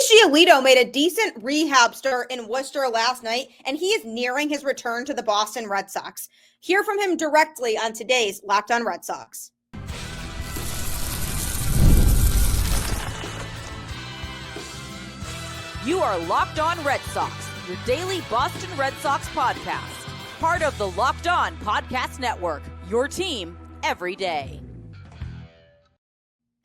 Lucas Giolito made a decent rehab start in Worcester last night, and he is nearing his return to the Boston Red Sox. Hear from him directly on today's Locked On Red Sox. You are Locked On Red Sox, your daily Boston Red Sox podcast. Part of the Locked On Podcast Network, your team every day.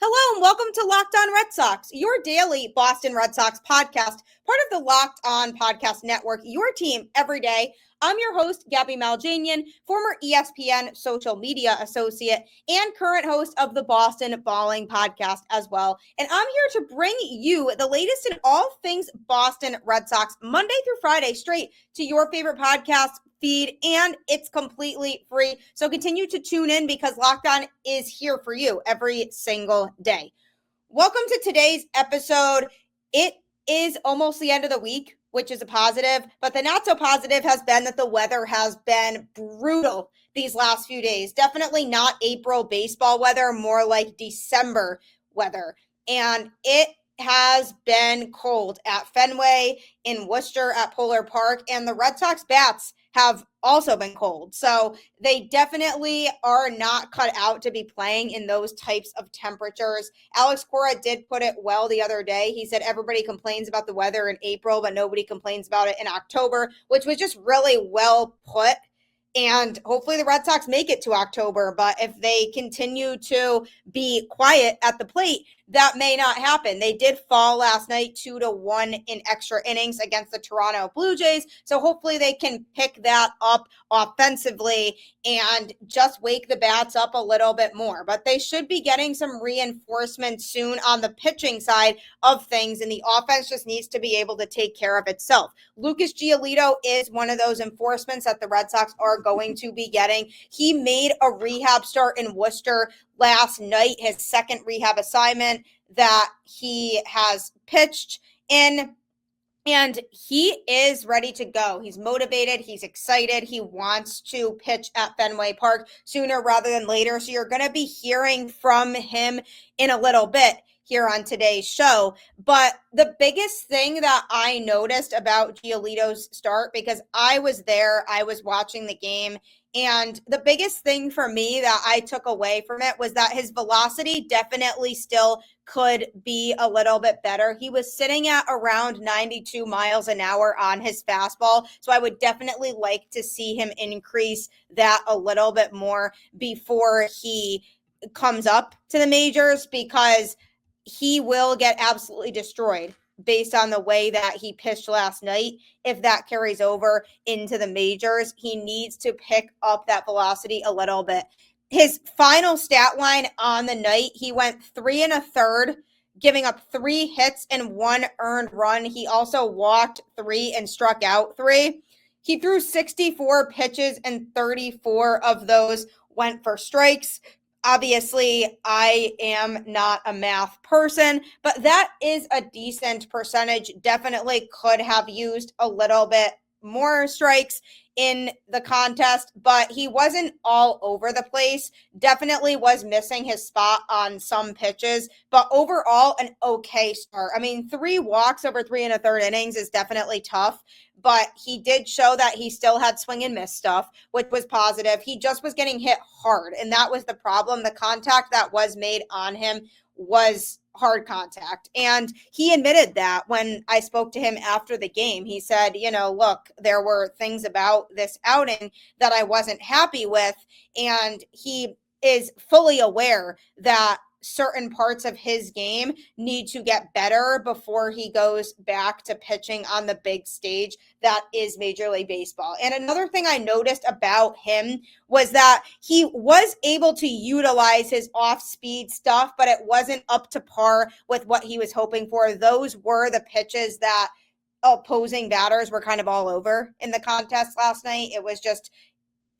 Hello and welcome to Locked On Red Sox, your daily Boston Red Sox podcast, part of the Locked On Podcast Network, your team every day. I'm your host, Gabby Maljanian, former ESPN social media associate and current host of the Boston Balling podcast as well. And I'm here to bring you the latest in all things Boston Red Sox, Monday through Friday, straight to your favorite podcast feed, and it's completely free. So continue to tune in because Locked On is here for you every single day. Welcome to today's episode. It is almost the end of the week, which is a positive, but the not so positive has been that the weather has been brutal these last few days. Definitely not April baseball weather, more like December weather. And it has been cold at Fenway, in Worcester, at Polar Park, and the Red Sox bats have also been cold. So they definitely are not cut out to be playing in those types of temperatures. Alex Cora did put it well the other day. He said everybody complains about the weather in April, but nobody complains about it in October, which was just really well put. And hopefully the Red Sox make it to October. But if they continue to be quiet at the plate, that may not happen. They did fall last night 2-1 in extra innings against the Toronto Blue Jays. So hopefully they can pick that up offensively and just wake the bats up a little bit more. But they should be getting some reinforcement soon on the pitching side of things. And the offense just needs to be able to take care of itself. Lucas Giolito is one of those enforcements that the Red Sox are going to be getting. He made a rehab start in Worcester last night, his second rehab assignment that he has pitched in, and he is ready to go. He's motivated. He's excited. He wants to pitch at Fenway Park sooner rather than later. So you're going to be hearing from him in a little bit here on today's show. But the biggest thing that I noticed about Giolito's start, because I was there, I was watching the game, and the biggest thing for me that I took away from it was that his velocity definitely still could be a little bit better. He was sitting at around 92 miles an hour on his fastball. So I would definitely like to see him increase that a little bit more before he comes up to the majors, because he will get absolutely destroyed based on the way that he pitched last night. If that carries over into the majors, he needs to pick up that velocity a little bit. His final stat line on the night, he went 3 1/3, giving up 3 hits and 1 earned run. He also walked 3 and struck out 3. He threw 64 pitches and 34 of those went for strikes. Obviously, I am not a math person, but that is a decent percentage. Definitely could have used a little bit more strikes in the contest, but he wasn't all over the place. Definitely was missing his spot on some pitches, but overall an okay start. I mean, 3 walks over 3 1/3 innings is definitely tough, but he did show that he still had swing and miss stuff, which was positive. He just was getting hit hard, and that was the problem. The contact that was made on him was hard contact. And he admitted that when I spoke to him after the game. He said, look, there were things about this outing that I wasn't happy with. And he is fully aware that certain parts of his game need to get better before he goes back to pitching on the big stage that is Major League Baseball. And another thing I noticed about him was that he was able to utilize his off-speed stuff, but it wasn't up to par with what he was hoping for. Those were the pitches that opposing batters were kind of all over in the contest last night. It was just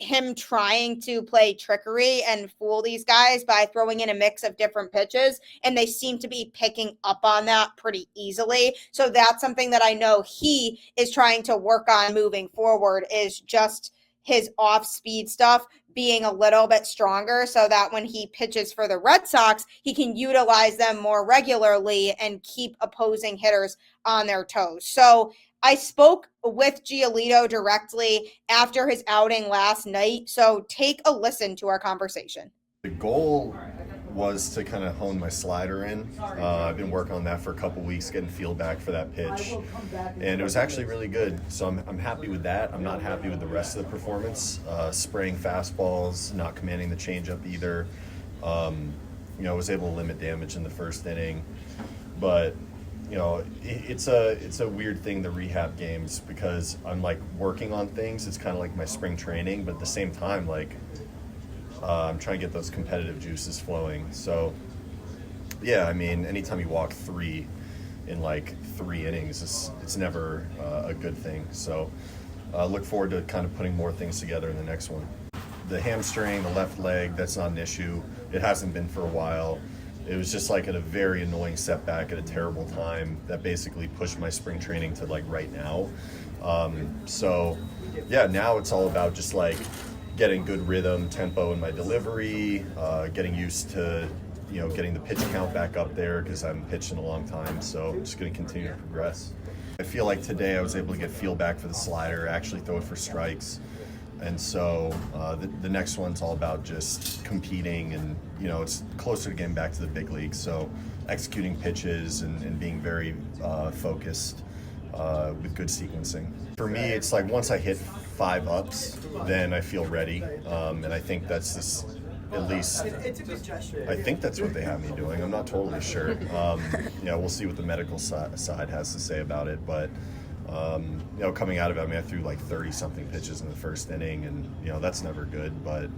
him trying to play trickery and fool these guys by throwing in a mix of different pitches, and they seem to be picking up on that pretty easily. So that's something that I know he is trying to work on moving forward, is just his off-speed stuff being a little bit stronger so that when he pitches for the Red Sox, he can utilize them more regularly and keep opposing hitters on their toes. So I spoke with Giolito directly after his outing last night. So take a listen to our conversation. The goal was to kind of hone my slider in. I've been working on that for a couple weeks, getting feel back for that pitch, and it was actually really good. So I'm happy with that. I'm not happy with the rest of the performance. Spraying fastballs, not commanding the changeup either. I was able to limit damage in the first inning, but it's a weird thing, the rehab games, because I'm like working on things. It's kind of like my spring training, but at the same time, like, I'm trying to get those competitive juices flowing. So, yeah, I mean, anytime you walk 3 in like 3 innings, it's never a good thing. So, look forward to kind of putting more things together in the next one. The hamstring, the left leg, that's not an issue. It hasn't been for a while. It was just like at a very annoying setback at a terrible time that basically pushed my spring training to like right now. So, yeah, now it's all about just like getting good rhythm, tempo in my delivery, getting used to, getting the pitch count back up there because I haven't pitched in a long time. So I'm just going to continue to progress. I feel like today I was able to get feel back for the slider, actually throw it for strikes. And so the next one's all about just competing and, it's closer to getting back to the big leagues. So executing pitches and being very focused with good sequencing. For me, it's like once I hit 5 ups, then I feel ready. And I think that's just, at least, I think that's what they have me doing. I'm not totally sure. We'll see what the medical side has to say about it. But, coming out of it, I threw like 30-something pitches in the first inning, and, that's never good. But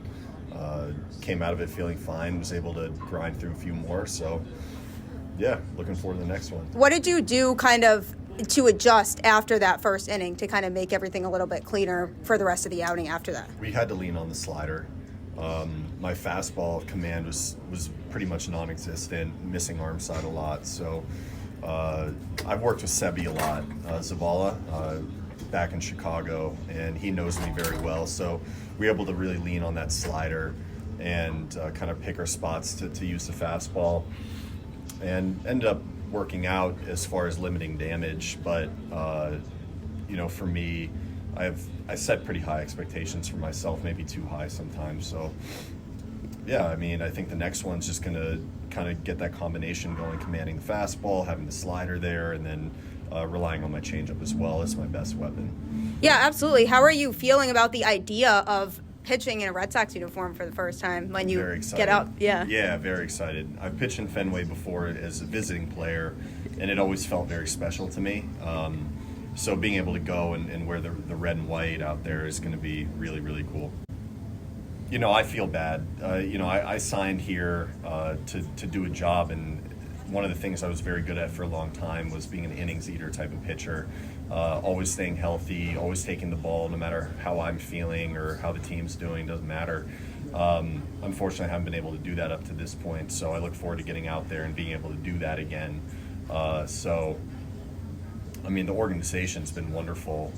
came out of it feeling fine, was able to grind through a few more. So, yeah, looking forward to the next one. What did you do kind of to adjust after that first inning to kind of make everything a little bit cleaner for the rest of the outing after that? We had to lean on the slider. My fastball command was pretty much non-existent, missing arm side a lot. So I've worked with Sebi a lot, Zavala, back in Chicago, and he knows me very well. So we were able to really lean on that slider and kind of pick our spots to use the fastball, and ended up working out as far as limiting damage. But for me, I set pretty high expectations for myself, maybe too high sometimes. So yeah, I think the next one's just gonna kind of get that combination going, commanding the fastball, having the slider there, and then relying on my changeup as well as my best weapon. Yeah, absolutely. How are you feeling about the idea of pitching in a Red Sox uniform for the first time when you get out? Yeah, very excited. I've pitched in Fenway before as a visiting player, and it always felt very special to me. So being able to go and wear the red and white out there is going to be really, really cool. I feel bad. I signed here to do a job, and one of the things I was very good at for a long time was being an innings eater type of pitcher. Always staying healthy, always taking the ball, no matter how I'm feeling or how the team's doing, doesn't matter. Unfortunately, I haven't been able to do that up to this point, so I look forward to getting out there and being able to do that again. The organization's been wonderful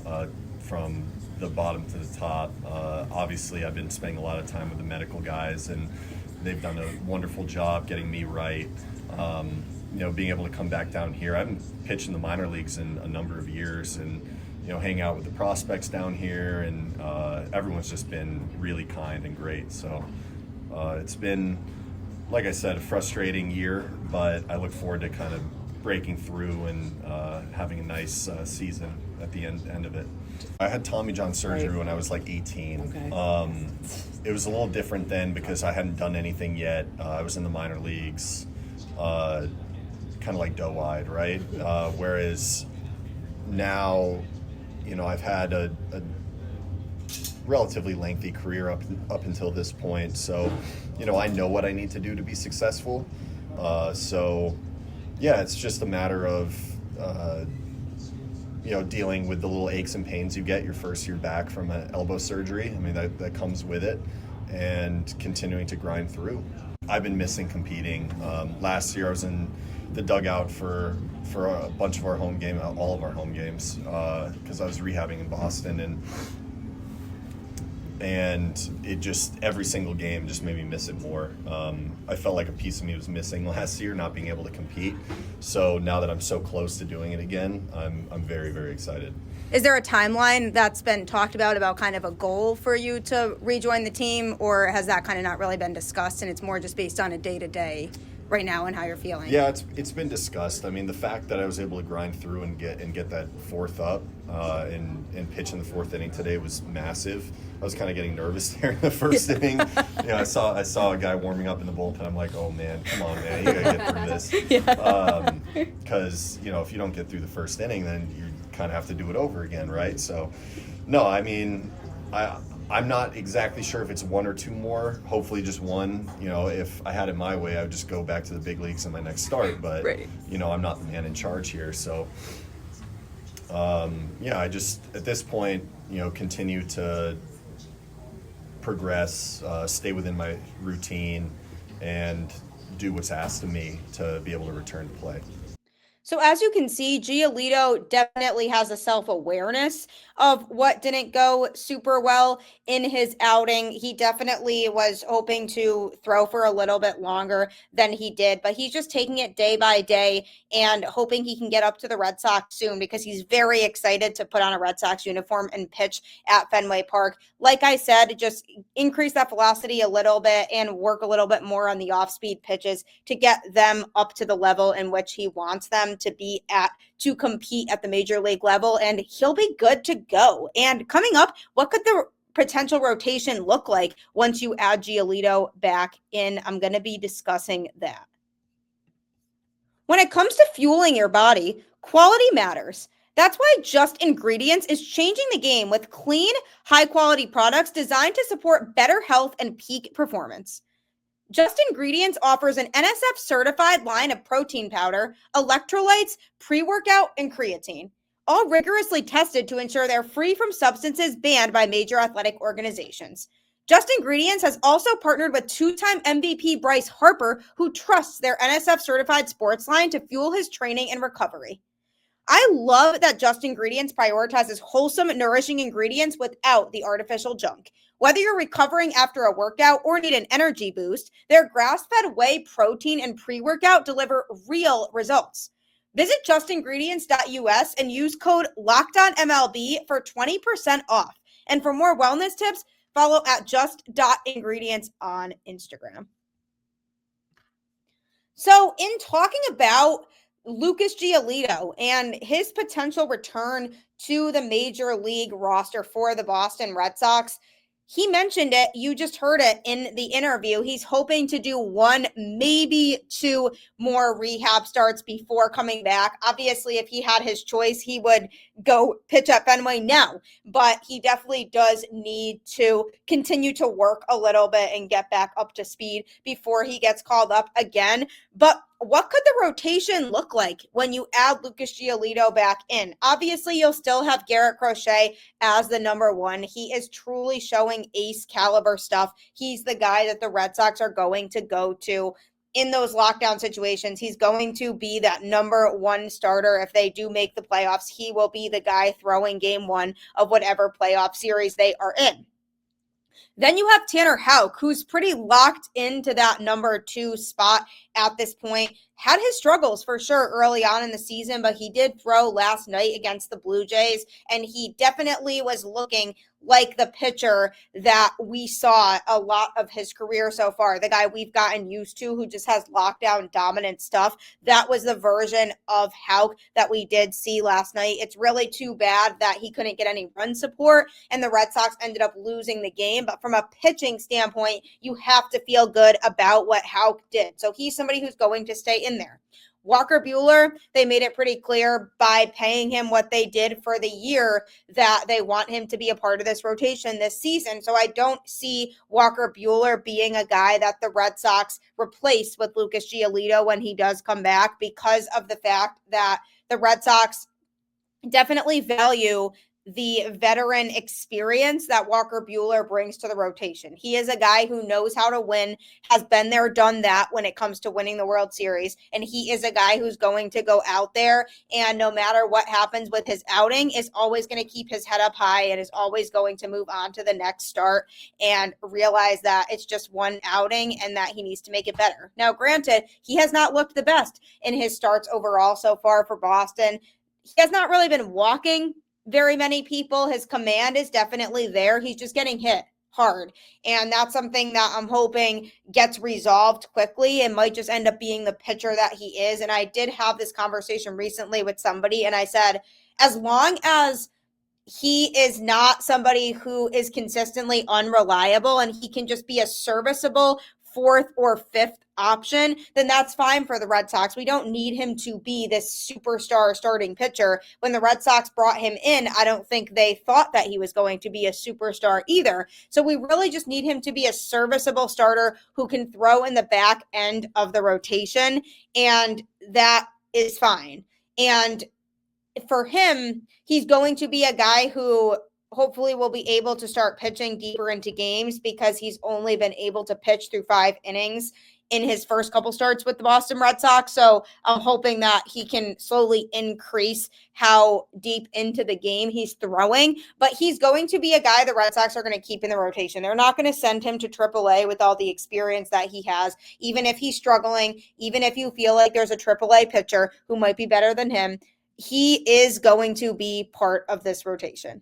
from the bottom to the top. Obviously, I've been spending a lot of time with the medical guys, and they've done a wonderful job getting me right. Being able to come back down here. I haven't pitched in the minor leagues in a number of years, and hang out with the prospects down here, and everyone's just been really kind and great. So it's been, like I said, a frustrating year, but I look forward to kind of breaking through and having a nice season at the end of it. I had Tommy John surgery when I was like 18. Okay. It was a little different then because I hadn't done anything yet. I was in the minor leagues, kind of like doe-eyed, right? Whereas now, I've had a relatively lengthy career up until this point. So, I know what I need to do to be successful. Yeah, it's just a matter of, dealing with the little aches and pains you get your first year back from an elbow surgery. That comes with it, and continuing to grind through. I've been missing competing. Last year I was in the dugout for a bunch of our home games, all of our home games, because I was rehabbing in Boston, and and it just, every single game just made me miss it more. I felt like a piece of me was missing last year, not being able to compete. So now that I'm so close to doing it again, I'm very, very excited. Is there a timeline that's been talked about kind of a goal for you to rejoin the team, or has that kind of not really been discussed and it's more just based on a day-to-day right now and how you're feeling? Yeah, it's been discussed. I mean, the fact that I was able to grind through and get that fourth up and pitch in the fourth inning today was massive. I was kind of getting nervous there in the first inning. I saw a guy warming up in the bullpen. I'm like, oh man, come on, man, you gotta get through this. Because if you don't get through the first inning, then you kind of have to do it over again, right? So, no, I mean, I'm not exactly sure if it's one or two more. Hopefully just one. If I had it my way, I would just go back to the big leagues in my next start. But, right. I'm not the man in charge here. So, I just, at this point, continue to progress, stay within my routine, and do what's asked of me to be able to return to play. So as you can see, Giolito definitely has a self-awareness of what didn't go super well in his outing. He definitely was hoping to throw for a little bit longer than he did, but he's just taking it day by day and hoping he can get up to the Red Sox soon, because he's very excited to put on a Red Sox uniform and pitch at Fenway Park. Like I said, just increase that velocity a little bit and work a little bit more on the off-speed pitches to get them up to the level in which he wants them to be at to compete at the major league level, and he'll be good to go. And coming up, what could the potential rotation look like once you add Giolito back in? I'm going to be discussing that. When it comes to fueling your body, quality matters. That's why Just Ingredients is changing the game with clean, high-quality products designed to support better health and peak performance. Just Ingredients offers an NSF-certified line of protein powder, electrolytes, pre-workout, and creatine, all rigorously tested to ensure they're free from substances banned by major athletic organizations. Just Ingredients has also partnered with two-time MVP Bryce Harper, who trusts their NSF-certified sports line to fuel his training and recovery. I love that Just Ingredients prioritizes wholesome, nourishing ingredients without the artificial junk. Whether you're recovering after a workout or need an energy boost, their grass-fed whey protein and pre-workout deliver real results. Visit justingredients.us and use code LOCKEDONMLB for 20% off. And for more wellness tips, follow at just.ingredients on Instagram. So in talking about Lucas Giolito and his potential return to the major league roster for the Boston Red Sox, he mentioned it. You just heard it in the interview. He's hoping to do one, maybe two more rehab starts before coming back. Obviously, if he had his choice, he would go pitch at Fenway now, but he definitely does need to continue to work a little bit and get back up to speed before he gets called up again. But what could the rotation look like when you add Lucas Giolito back in? Obviously, you'll still have Garrett Crochet as the number one. He is truly showing ace caliber stuff. He's the guy that the Red Sox are going to go to in those lockdown situations. He's going to be that number one starter. If they do make the playoffs, he will be the guy throwing game one of whatever playoff series they are in. Then you have Tanner Houck, who's pretty locked into that number two spot at this point. Had his struggles for sure early on in the season, but he did throw last night against the Blue Jays, and he definitely was looking like the pitcher that we saw a lot of his career so far, the guy we've gotten used to who just has lockdown dominant stuff. That was the version of Houck that we did see last night. It's really too bad that he couldn't get any run support and the Red Sox ended up losing the game. But from a pitching standpoint, you have to feel good about what Houck did. So he's somebody who's going to stay in there. Walker Buehler, they made it pretty clear by paying him what they did for the year that they want him to be a part of this rotation this season. So I don't see Walker Buehler being a guy that the Red Sox replace with Lucas Giolito when he does come back, because of the fact that the Red Sox definitely value the veteran experience that Walker Buehler brings to the rotation. He is a guy who knows how to win, has been there, done that when it comes to winning the World Series. And he is a guy who's going to go out there and no matter what happens with his outing is always going to keep his head up high and is always going to move on to the next start and realize that it's just one outing and that he needs to make it better. Now, granted, he has not looked the best in his starts overall so far for Boston. He has not really been walking very many people. His command is definitely there. He's just getting hit hard. And that's something that I'm hoping gets resolved quickly and might just end up being the pitcher that he is. And I did have this conversation recently with somebody and I said, as long as he is not somebody who is consistently unreliable and he can just be a serviceable fourth or fifth option, then that's fine for the Red Sox. We don't need him to be this superstar starting pitcher. When the Red Sox brought him in, I don't think they thought that he was going to be a superstar either. So we really just need him to be a serviceable starter who can throw in the back end of the rotation, and that is fine. And for him, he's going to be a guy who hopefully will be able to start pitching deeper into games because he's only been able to pitch through 5 innings in his first couple starts with the Boston Red Sox. So I'm hoping that he can slowly increase how deep into the game he's throwing. But he's going to be a guy the Red Sox are going to keep in the rotation. They're not going to send him to AAA with all the experience that he has, even if he's struggling, even if you feel like there's a AAA pitcher who might be better than him. He is going to be part of this rotation.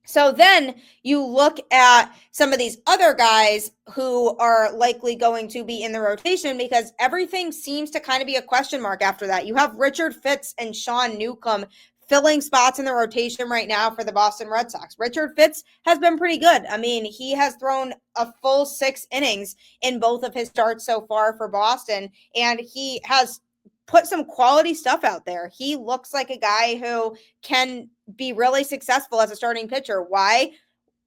So then you look at some of these other guys who are likely going to be in the rotation because everything seems to kind of be a question mark after that. You have Richard Fitts and Sean Newcomb filling spots in the rotation right now for the Boston Red Sox. Richard Fitts has been pretty good. I mean, he has thrown a full 6 innings in both of his starts so far for Boston, and he has put some quality stuff out there. He looks like a guy who can be really successful as a starting pitcher. Why?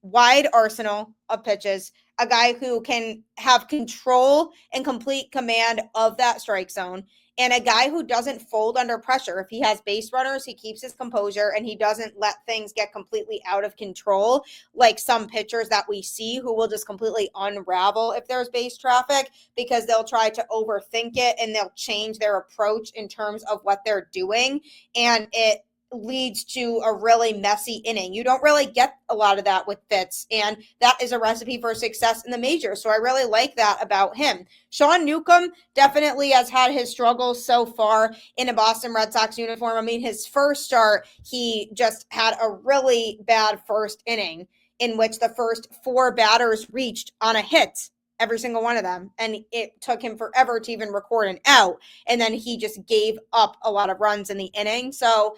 Wide arsenal of pitches, a guy who can have control and complete command of that strike zone, and a guy who doesn't fold under pressure. If he has base runners, he keeps his composure and he doesn't let things get completely out of control like some pitchers that we see who will just completely unravel if there's base traffic because they'll try to overthink it and they'll change their approach in terms of what they're doing, and it leads to a really messy inning. You don't really get a lot of that with Fitz, and that is a recipe for success in the majors. So I really like that about him. Sean Newcomb definitely has had his struggles so far in a Boston Red Sox uniform. I mean, his first start, he just had a really bad first inning in which the first 4 batters reached on a hit, every single one of them. And it took him forever to even record an out. And then he just gave up a lot of runs in the inning. So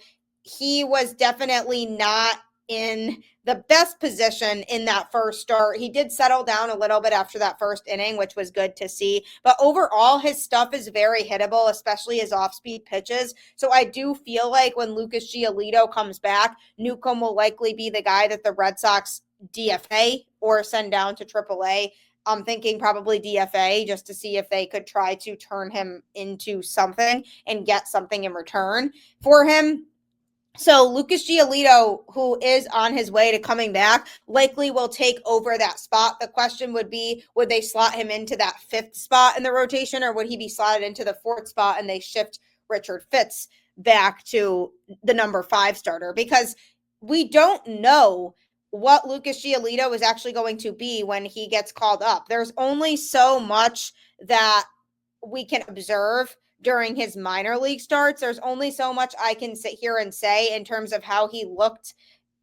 he was definitely not in the best position in that first start. He did settle down a little bit after that first inning, which was good to see. But overall, his stuff is very hittable, especially his off-speed pitches. So I do feel like when Lucas Giolito comes back, Newcomb will likely be the guy that the Red Sox DFA or send down to AAA. I'm thinking probably DFA just to see if they could try to turn him into something and get something in return for him. So Lucas Giolito, who is on his way to coming back, likely will take over that spot. The question would be, would they slot him into that 5th spot in the rotation, or would he be slotted into the 4th spot and they shift Richard Fitts back to the number 5 starter? Because we don't know what Lucas Giolito is actually going to be when he gets called up. There's only so much that we can observe during his minor league starts. There's only so much I can sit here and say in terms of how he looked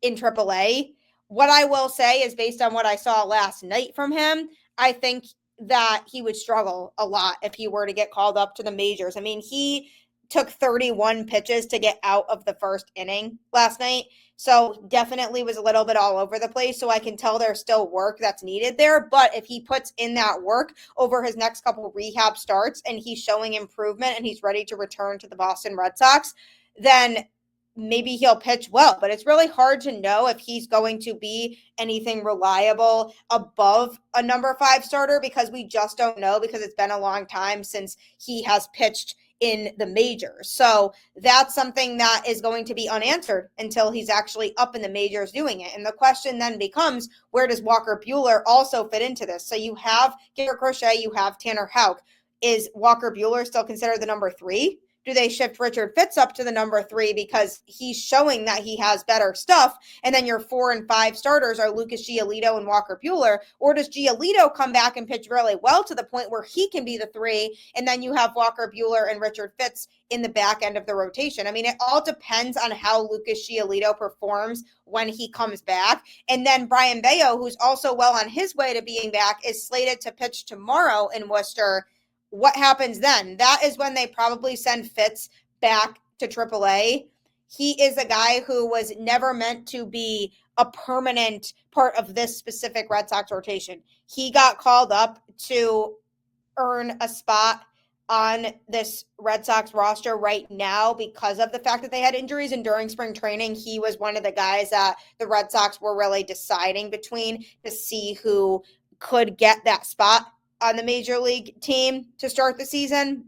in AAA. What I will say is based on what I saw last night from him, I think that he would struggle a lot if he were to get called up to the majors. I mean, he took 31 pitches to get out of the first inning last night. So definitely was a little bit all over the place. So I can tell there's still work that's needed there. But if he puts in that work over his next couple rehab starts and he's showing improvement and he's ready to return to the Boston Red Sox, then maybe he'll pitch well. But it's really hard to know if he's going to be anything reliable above a number 5 starter because we just don't know, because it's been a long time since he has pitched in the majors. So that's something that is going to be unanswered until he's actually up in the majors doing it. And the question then becomes, where does Walker Buehler also fit into this? So you have Garrett Crochet, you have Tanner Houck. Is Walker Buehler still considered the number 3? Do they shift Richard Fitz up to the number 3 because he's showing that he has better stuff? And then your 4 and 5 starters are Lucas Giolito and Walker Buehler. Or does Giolito come back and pitch really well to the point where he can be the 3? And then you have Walker Buehler and Richard Fitz in the back end of the rotation. I mean, it all depends on how Lucas Giolito performs when he comes back. And then Brayan Bello, who's also well on his way to being back, is slated to pitch tomorrow in Worcester. What happens then? That is when they probably send Fitz back to AAA. He is a guy who was never meant to be a permanent part of this specific Red Sox rotation. He got called up to earn a spot on this Red Sox roster right now because of the fact that they had injuries. And during spring training, he was one of the guys that the Red Sox were really deciding between to see who could get that spot on the major league team to start the season.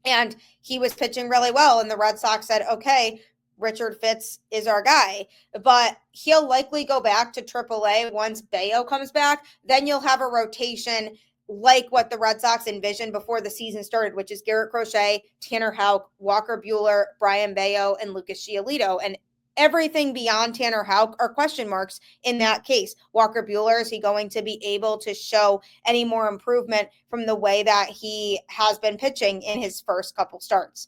And he was pitching really well. And the Red Sox said, okay, Richard Fitz is our guy. But he'll likely go back to AAA once Bello comes back. Then you'll have a rotation like what the Red Sox envisioned before the season started, which is Garrett Crochet, Tanner Houck, Walker Buehler, Brayan Bello, and Lucas Giolito. And everything beyond Tanner Houck are question marks in that case. Walker Buehler, is he going to be able to show any more improvement from the way that he has been pitching in his first couple starts?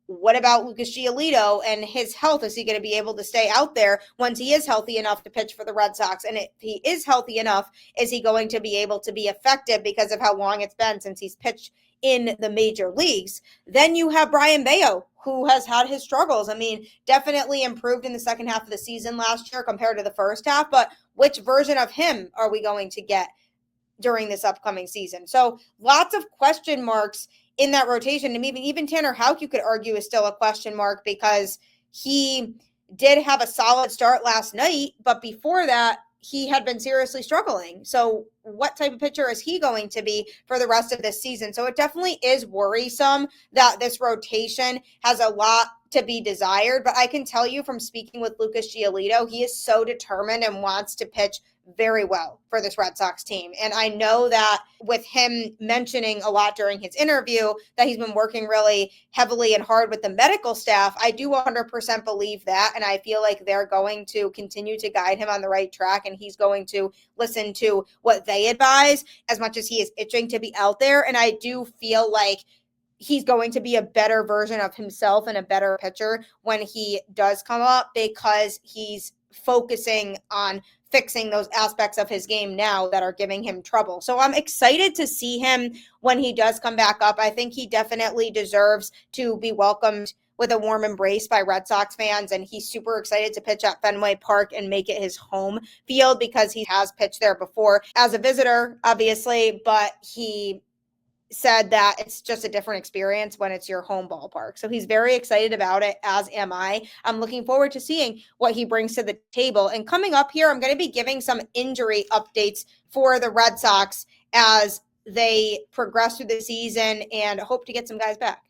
What about Lucas Giolito and his health? Is he going to be able to stay out there once he is healthy enough to pitch for the Red Sox? And if he is healthy enough, is he going to be able to be effective because of how long it's been since he's pitched in the major leagues? Then you have Brayan Bello, who has had his struggles. I mean, definitely improved in the second half of the season last year compared to the first half, but which version of him are we going to get during this upcoming season? So lots of question marks in that rotation. And even Tanner Houck, you could argue, is still a question mark because he did have a solid start last night, but before that, he had been seriously struggling. So what type of pitcher is he going to be for the rest of this season? So it definitely is worrisome that this rotation has a lot to be desired. But I can tell you from speaking with Lucas Giolito, he is so determined and wants to pitch very well for this Red Sox team. And I know that with him mentioning a lot during his interview that he's been working really heavily and hard with the medical staff, I do 100% believe that. And I feel like they're going to continue to guide him on the right track, and he's going to listen to what they advise as much as he is itching to be out there. And I do feel like he's going to be a better version of himself and a better pitcher when he does come up, because he's focusing on fixing those aspects of his game now that are giving him trouble. So I'm excited to see him when he does come back up. I think he definitely deserves to be welcomed with a warm embrace by Red Sox fans, and he's super excited to pitch at Fenway Park and make it his home field because he has pitched there before as a visitor, obviously, but he said that it's just a different experience when it's your home ballpark. So he's very excited about it, as am I. I'm looking forward to seeing what he brings to the table. And coming up here, I'm going to be giving some injury updates for the Red Sox as they progress through the season and hope to get some guys back.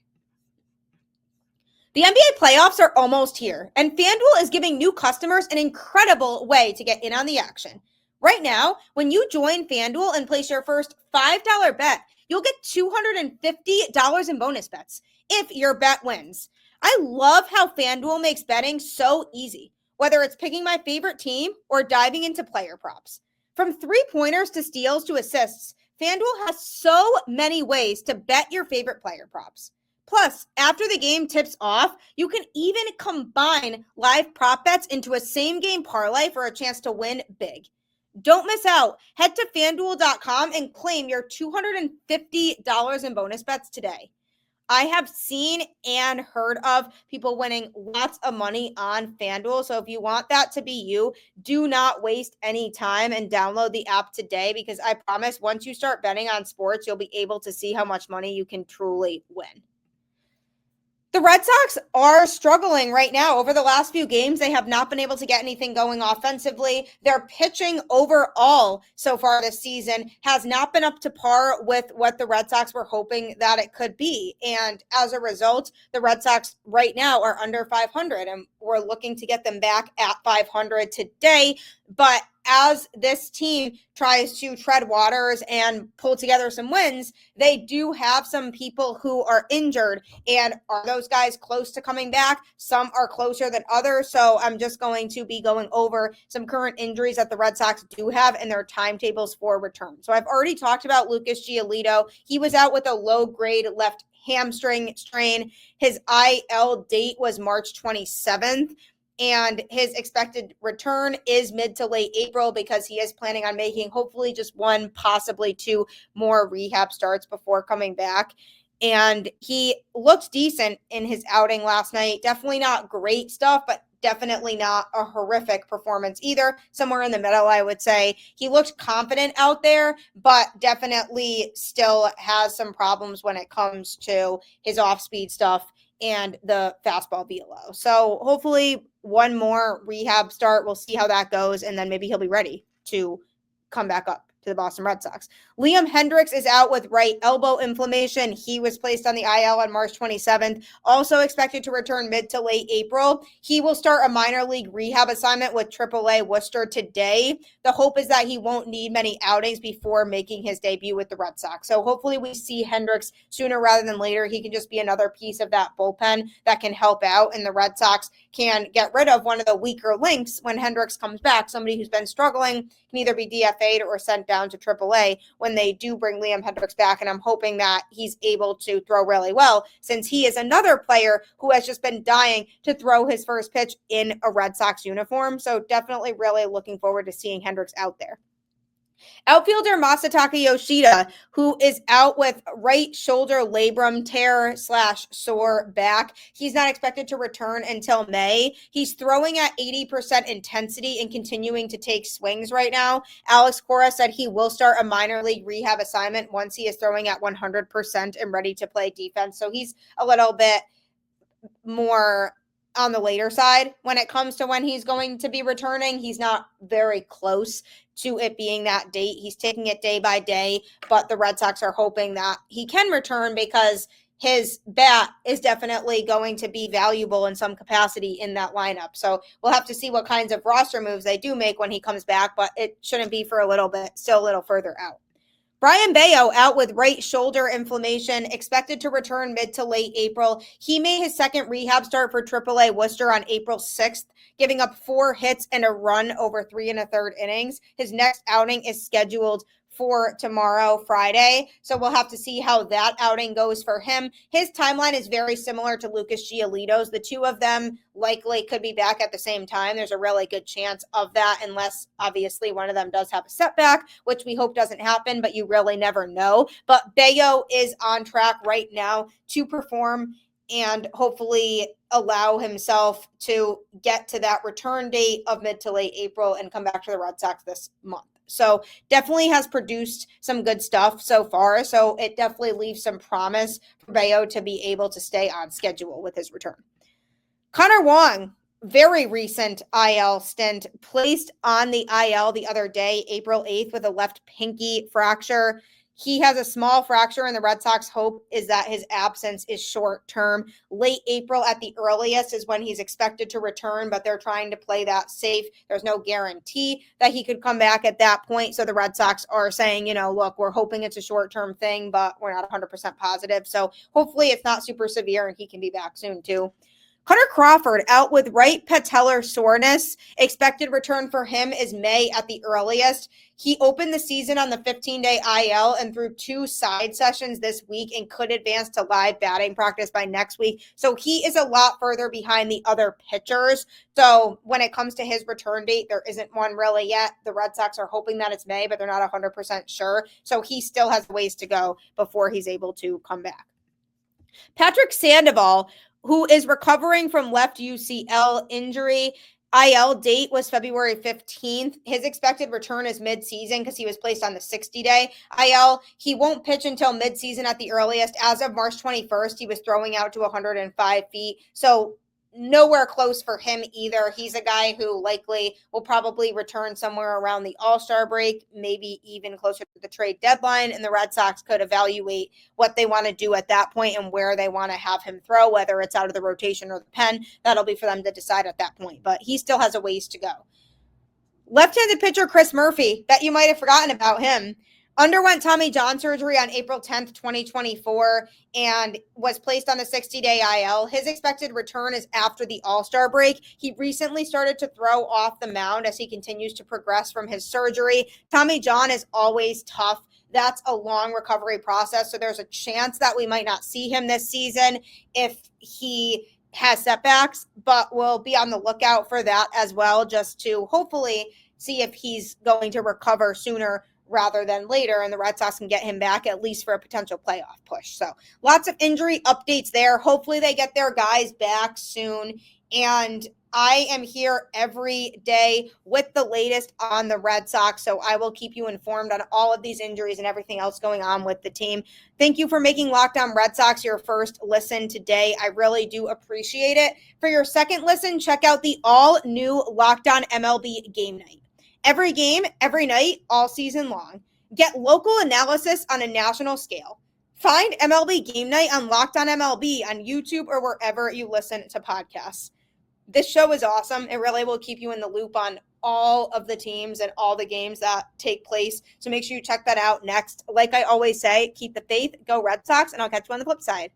The NBA playoffs are almost here, and FanDuel is giving new customers an incredible way to get in on the action. Right now, when you join FanDuel and place your first $5 bet, you'll get $250 in bonus bets if your bet wins. I love how FanDuel makes betting so easy, whether it's picking my favorite team or diving into player props. From 3-pointers to steals to assists, FanDuel has so many ways to bet your favorite player props. Plus, after the game tips off, you can even combine live prop bets into a same-game parlay for a chance to win big. Don't miss out. Head to FanDuel.com and claim your $250 in bonus bets today. I have seen and heard of people winning lots of money on FanDuel. So if you want that to be you, do not waste any time and download the app today, because I promise once you start betting on sports, you'll be able to see how much money you can truly win. The Red Sox are struggling right now. Over the last few games, they have not been able to get anything going offensively. Their pitching overall so far this season has not been up to par with what the Red Sox were hoping that it could be. And as a result, the Red Sox right now are under 500, and we're looking to get them back at 500 today. But as this team tries to tread waters and pull together some wins, they do have some people who are injured. And are those guys close to coming back? Some are closer than others. So I'm just going to be going over some current injuries that the Red Sox do have and their timetables for return. So I've already talked about Lucas Giolito. He was out with a low-grade left hamstring strain. His IL date was March 27th. And his expected return is mid to late April because he is planning on making hopefully just one, possibly two more rehab starts before coming back. And he looked decent in his outing last night. Definitely not great stuff, but definitely not a horrific performance either. Somewhere in the middle, I would say. He looked confident out there, but definitely still has some problems when it comes to his off-speed stuff and the fastball velo. So hopefully one more rehab start. We'll see how that goes, and then maybe he'll be ready to come back up to the Boston Red Sox. Liam Hendriks is out with right elbow inflammation. He was placed on the IL on March 27th, also expected to return mid to late April. He will start a minor league rehab assignment with AAA Worcester today. The hope is that he won't need many outings before making his debut with the Red Sox. So hopefully we see Hendriks sooner rather than later. He can just be another piece of that bullpen that can help out, and the Red Sox can get rid of one of the weaker links when Hendriks comes back. Somebody who's been struggling can either be DFA'd or sent down to AAA when they do bring Liam Hendriks back. And I'm hoping that he's able to throw really well, since he is another player who has just been dying to throw his first pitch in a Red Sox uniform. So definitely really looking forward to seeing Hendriks out there. Outfielder Masataka Yoshida, who is out with right shoulder labrum tear / sore back. He's not expected to return until May. He's throwing at 80% intensity and continuing to take swings right now. Alex Cora said he will start a minor league rehab assignment once he is throwing at 100% and ready to play defense. So he's a little bit more on the later side when it comes to when he's going to be returning. He's not very close to it being that date. He's taking it day by day, but the Red Sox are hoping that he can return because his bat is definitely going to be valuable in some capacity in that lineup. So we'll have to see what kinds of roster moves they do make when he comes back, but it shouldn't be for a little bit, still a little further out. Brayan Bello out with right shoulder inflammation, expected to return mid to late April. He made his second rehab start for AAA Worcester on April 6th, giving up 4 hits and a run over 3 1/3 innings. His next outing is scheduled for tomorrow, Friday. So we'll have to see how that outing goes for him. His timeline is very similar to Lucas Giolito's. The two of them likely could be back at the same time. There's a really good chance of that, unless obviously one of them does have a setback, which we hope doesn't happen, but you really never know. But Bello is on track right now to perform and hopefully allow himself to get to that return date of mid to late April and come back to the Red Sox this month. So definitely has produced some good stuff so far. So it definitely leaves some promise for Bello to be able to stay on schedule with his return. Connor Wong, very recent IL stint, placed on the IL the other day, April 8th, with a left pinky fracture. He has a small fracture, and the Red Sox hope is that his absence is short term. Late April at the earliest is when he's expected to return, but they're trying to play that safe. There's no guarantee that he could come back at that point. So the Red Sox are saying, look, we're hoping it's a short-term thing, but we're not 100% positive. So hopefully it's not super severe and he can be back soon too. Hunter Crawford out with right patellar soreness. Expected return for him is May at the earliest. He opened the season on the 15-day IL and threw 2 side sessions this week and could advance to live batting practice by next week. So he is a lot further behind the other pitchers. So when it comes to his return date, there isn't one really yet. The Red Sox are hoping that it's May, but they're not 100% sure. So he still has ways to go before he's able to come back. Patrick Sandoval, who is recovering from left UCL injury, IL date was February 15th. His expected return is mid-season because he was placed on the 60-day IL. He won't pitch until mid-season at the earliest. As of March 21st, he was throwing out to 105 feet. So nowhere close for him either. He's a guy who likely will probably return somewhere around the All-Star break, maybe even closer to the trade deadline, and the Red Sox could evaluate what they want to do at that point and where they want to have him throw, whether it's out of the rotation or the pen. That'll be for them to decide at that point, but he still has a ways to go. Left-handed pitcher Chris Murphy, that you might have forgotten about him, underwent Tommy John surgery on April 10th, 2024, and was placed on the 60-day IL. His expected return is after the All-Star break. He recently started to throw off the mound as he continues to progress from his surgery. Tommy John is always tough. That's a long recovery process, so there's a chance that we might not see him this season if he has setbacks, but we'll be on the lookout for that as well, just to hopefully see if he's going to recover sooner rather than later, and the Red Sox can get him back at least for a potential playoff push. So lots of injury updates there. Hopefully they get their guys back soon. And I am here every day with the latest on the Red Sox, so I will keep you informed on all of these injuries and everything else going on with the team. Thank you for making Locked On Red Sox your first listen today. I really do appreciate it. For your second listen, check out the all-new Locked On MLB Game Night. Every game, every night, all season long. Get local analysis on a national scale. Find MLB Game Night on Locked On MLB on YouTube or wherever you listen to podcasts. This show is awesome. It really will keep you in the loop on all of the teams and all the games that take place. So make sure you check that out next. Like I always say, keep the faith, go Red Sox, and I'll catch you on the flip side.